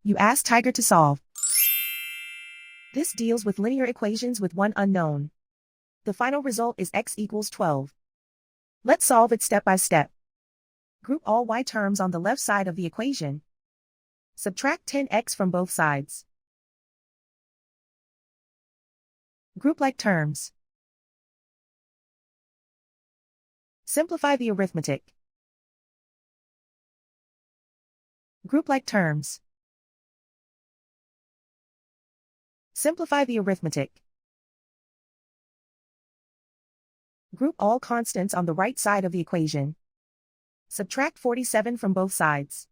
You ask Tiger to solve. This deals with linear equations with one unknown. The final result is x equals 12. Let's solve it step by step. Group all y terms on the left side of the equation. Subtract 10x from both sides. Group like terms. Simplify the arithmetic. Group like terms. Simplify the arithmetic. Group all constants on the right side of the equation. Subtract 47 from both sides.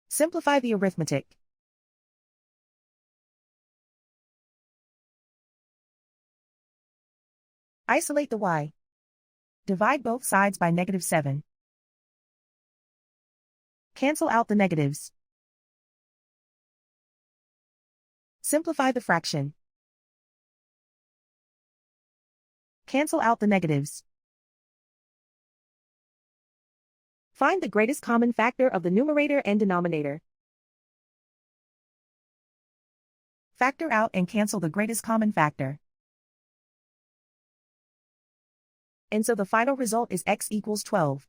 Simplify the arithmetic. Isolate the y. Divide both sides by -7. Cancel out the negatives. Simplify the fraction. Cancel out the negatives. Find the greatest common factor of the numerator and denominator. Factor out and cancel the greatest common factor. And so the final result is x equals 12.